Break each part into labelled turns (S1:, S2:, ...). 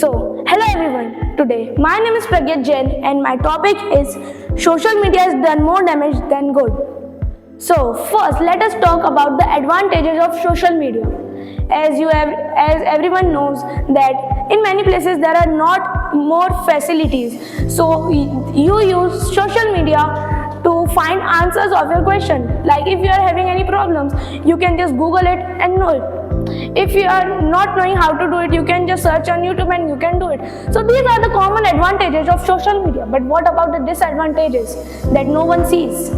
S1: Hello everyone. Today, my name is Pragyat Jain and my topic is social media has done more damage than good. So, first, let us talk about the advantages of social media. As everyone knows that in many places there are not more facilities. So, you use social media to find answers of your question. Like if you are having any problems, you can just Google it and know it. If you are not knowing how to do it, you can just search on YouTube and you can do it. So these are the common advantages of social media. But what about the disadvantages that no one sees?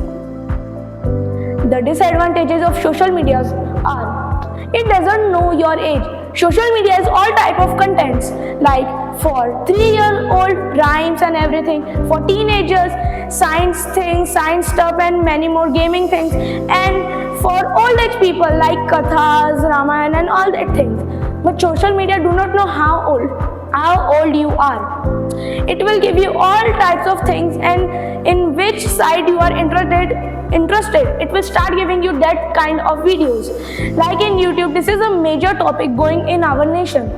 S1: The disadvantages of social media are, it doesn't know your age. Social media has all type of contents, like for 3-year-old rhymes and everything, for teenagers science things, science stuff and many more gaming things, and for old age people like kathas, Ramayana and all that things. But social media do not know how old you are. It will give you all types of things, and in which side you are interested, it will start giving you that kind of videos. Like in YouTube, this is a major topic going in our nation.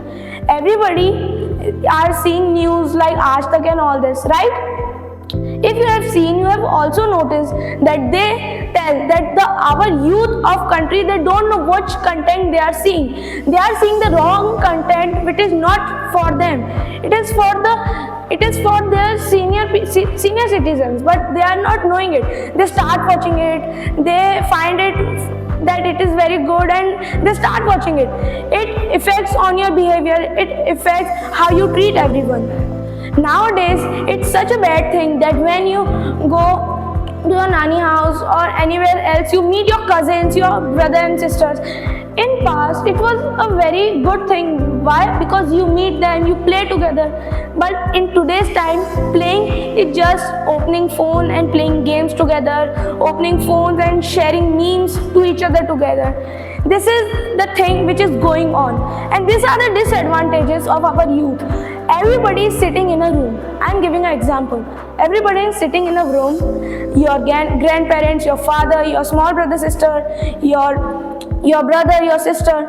S1: Everybody are seeing news like Aaj Tak and all this, right? If you have seen, you have also noticed that they tell that our youth of country, they don't know which content they are seeing. They are seeing the wrong content which is not for them. It is for their senior citizens, but they are not knowing it. They start watching it, they find it that it is very good and they start watching it. It affects on your behavior, it affects how you treat everyone. Nowadays, it's such a bad thing that when you go to your nanny house or anywhere else, you meet your cousins, your brother and sisters. In past, it was a very good thing. Why? Because you meet them, you play together. But in today's time, playing is just opening phone and playing games together, opening phones and sharing memes to each other together. This is the thing which is going on, and these are the disadvantages of our youth. Everybody is sitting in a room. I am giving an example. Everybody is sitting in a room. Your grandparents, your father, your small brother, sister, your brother, your sister,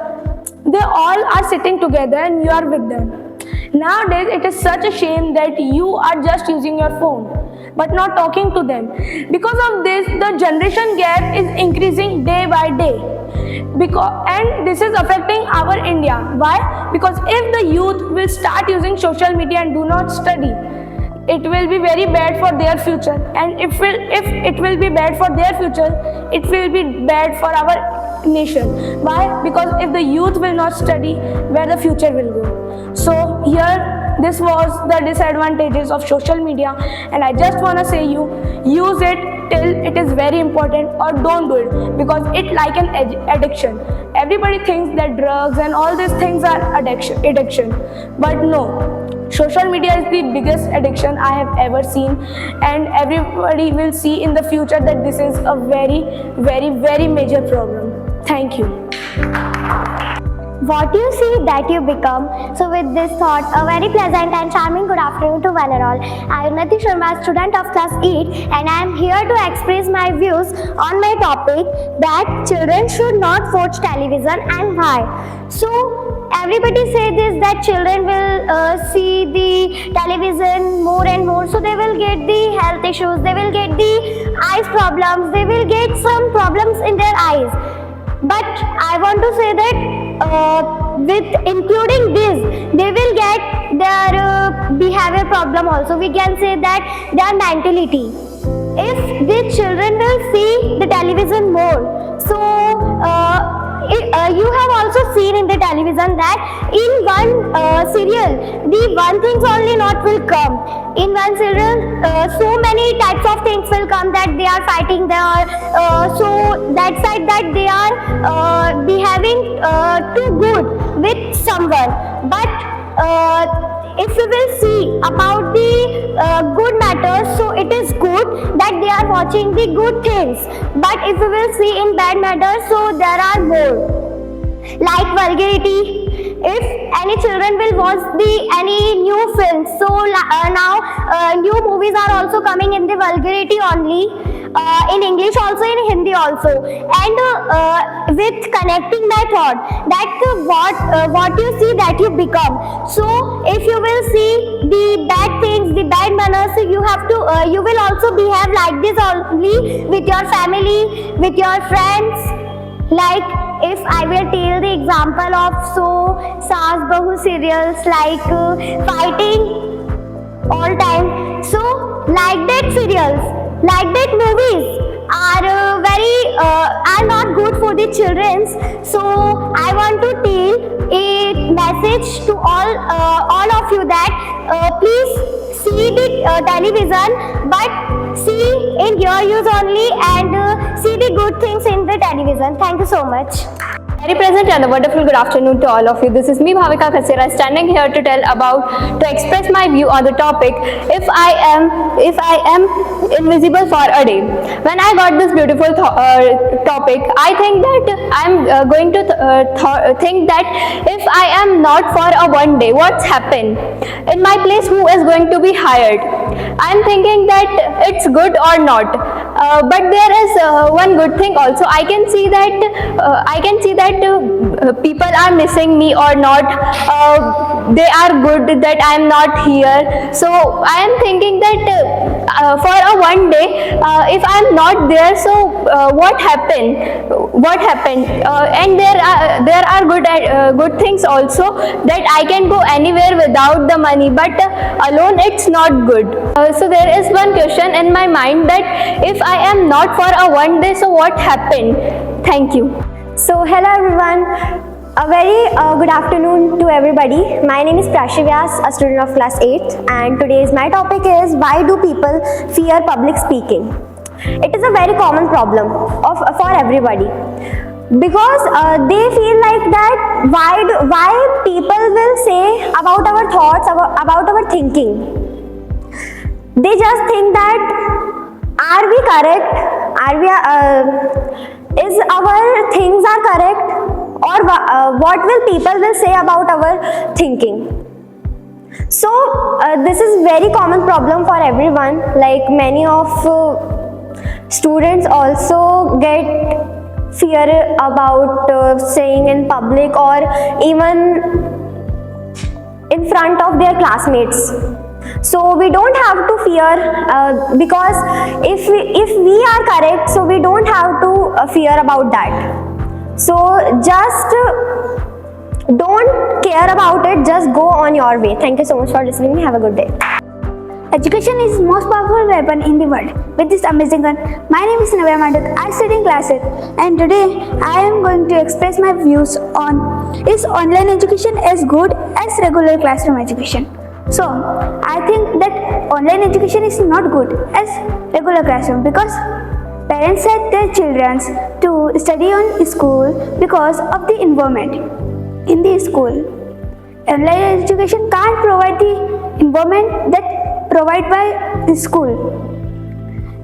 S1: they all are sitting together and you are with them. Nowadays, it is such a shame that you are just using your phone but not talking to them. Because of this, the generation gap is increasing day by day. And this is affecting our India. Why? Because if the youth will start using social media and do not study, it will be very bad for their future. And if it will be bad for their future, it will be bad for our nation. Why? Because if the youth will not study, where the future will go. So here, this was the disadvantages of social media, and I just want to say use it till it is very important, or don't do it, because it's like an addiction. Everybody thinks that drugs and all these things are addiction, but no. Social media is the biggest addiction I have ever seen, and everybody will see in the future that this is a very, very, very major problem. Thank you.
S2: What you see, that you become. So with this thought, a very pleasant and charming good afternoon to one and all. I am Unnati Sharma, student of class 8, and I am here to express my views on my topic that children should not watch television and why. So everybody say this, that children will see the television more and more, so they will get the health issues, they will get the eyes problems, they will get some problems in their eyes. But I want to say that with including this, they will get their behavior problem also. We can say that their mentality. If the children will see the television more, so you have also seen in the television that in one serial, the one things only not will come. In one serial, so many types of things will come, that they are fighting, they are so that side that they are behaving too good with someone. But if we will see about the good matters, so it is good that they are watching the good things. But if we will see in bad matters, so there are more. Like vulgarity. If any children will watch any new films, so now new movies are also coming in the vulgarity only, in English also, in Hindi also. And with connecting my thought that what you see that you become. So if you will see the bad things, the bad manners, so you have to you will also behave like this only with your family, with your friends. Like if I will tell the example of Saas Bahu serials, like fighting all time. So like that serials, like that movies are are not good for the childrens. So I want to tell a message to all of you that please see the television, but see in your use only, and see the good things in the television. Thank you so much.
S3: Very present and a wonderful good afternoon to all of you. This is me, Bhavika Khasera, standing here to express my view on the topic, if I am invisible for a day. When I got this beautiful topic, I think that I'm going to think that if I am not for a one day, what's happened? In my place, who is going to be hired? I'm thinking that it's good or not. But there is one good thing also. I can see that people are missing me or not. They are good that I am not here. So I am thinking that for a one day, if I am not there, so what happened? And there are good things also, that I can go anywhere without the money, but alone it's not good. So there is one question in my mind, that if I am not for a one day, so what happened? Thank you.
S2: So hello everyone, a very good afternoon to everybody. My name is Prashi Vyas, a student of class 8, and today's my topic is, why do people fear public speaking? It is a very common problem for everybody, because they feel like that why people will say about our thoughts, about our thinking. They just think that, are we correct? Is our things are correct, or what will people will say about our thinking? So this is very common problem for everyone. Like many of students also get fear about saying in public, or even in front of their classmates. So we don't have to fear, because if we are correct, so we don't have to fear about that. So just don't care about it, just go on your way. Thank you so much for listening. Have a good day.
S1: Education is the most powerful weapon in the world. With this amazing gun, my name is Navya Manduk. I study in class 8, and today I am going to express my views on, is online education as good as regular classroom education? So I think that online education is not good as regular classroom, because parents set their children to study on school because of the environment in the school. Online education can't provide the environment that provided by the school,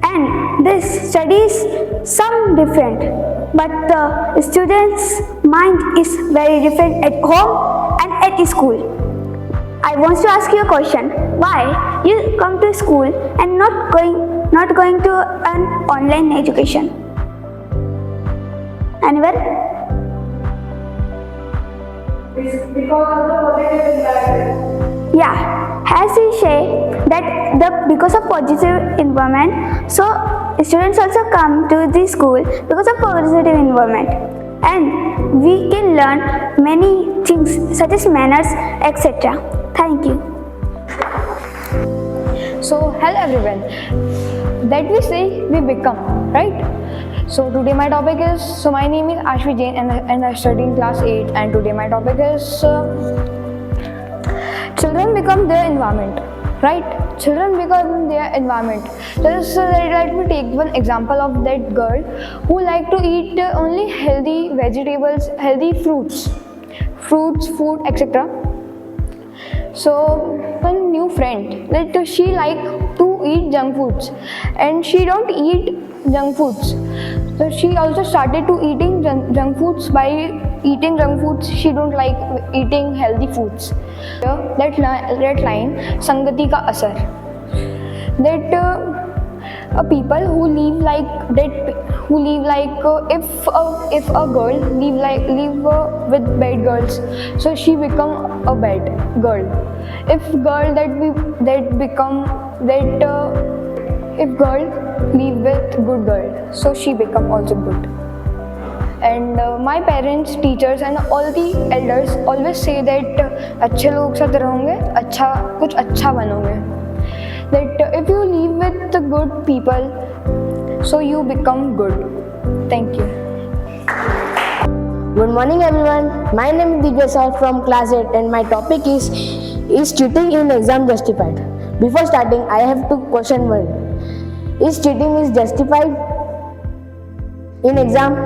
S1: and this studies some different, but the student's mind is very different at home and at school. I want to ask you a question. Why you come to school and not going to an online education? Anyone?
S4: It's because of the positive environment.
S1: Yeah, as we say that because of positive environment, so students also come to the school because of positive environment, and we can learn many things such as manners, etc. Thank you.
S3: So hello everyone, that we say we become, right? So today my topic is, so my name is Ashvi Jain, and I study in class 8, and today my topic is children become their environment, right? Children become their environment. Let me take one example of that girl who like to eat only healthy vegetables, healthy fruits, food, etc. So one new friend, that she like to eat junk foods, and she don't eat junk foods. So she also started to eating junk foods. By eating junk foods, she don't like eating healthy foods. That line, Sangati ka asar. That people who live like that, who live like if a girl live with bad girls, so she become a bad girl. If girl if girl live with good girl, so she become also good. And my parents, teachers and all the elders always say that अच्छे लोग साथ रहोगे कुछ अच्छा बनोगे. That if you live with the good people, so you become good. Thank you.
S5: Good morning everyone. My name is Divya Sir from class 8 and my topic is cheating in exam justified? Before starting, I have to question one. Is cheating is justified in exam?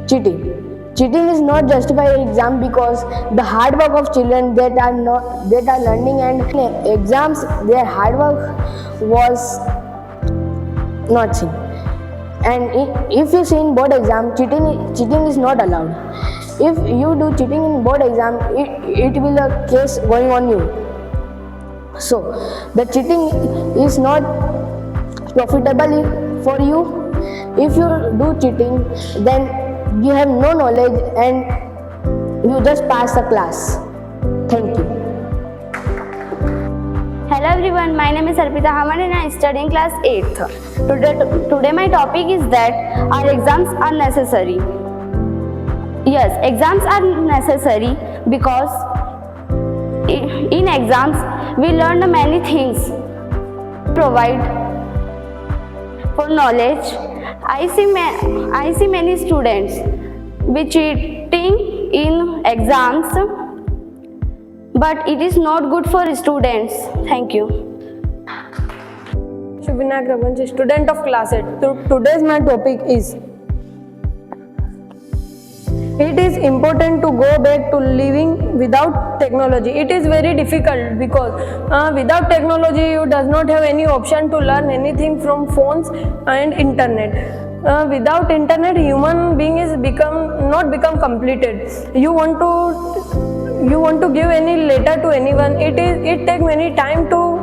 S5: Cheating is not justified in exam because the hard work of children that are learning and exams, their hard work was not seen. And if you see in board exam, cheating is not allowed. If you do cheating in board exam, it will a case going on you. So the cheating is not profitable for you. If you do cheating, then you have no knowledge and you just pass the class. Thank you.
S1: Hello everyone, my name is Arpita Hamad and I am studying class 8th. Today my topic is that our exams are necessary. Yes, exams are necessary because in exams we learn many things, provide for knowledge. I see many students which cheating in exams, but it is not good for students. Thank you.
S4: Shubhina Grabanji, student of class 8. Today's my topic is, it is important to go back to living without technology. It is very difficult because without technology you does not have any option to learn anything from phones and internet. Without internet, human being is not become completed. You want to give any letter to anyone, it take many time to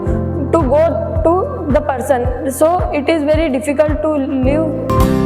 S4: go to the person, so it is very difficult to live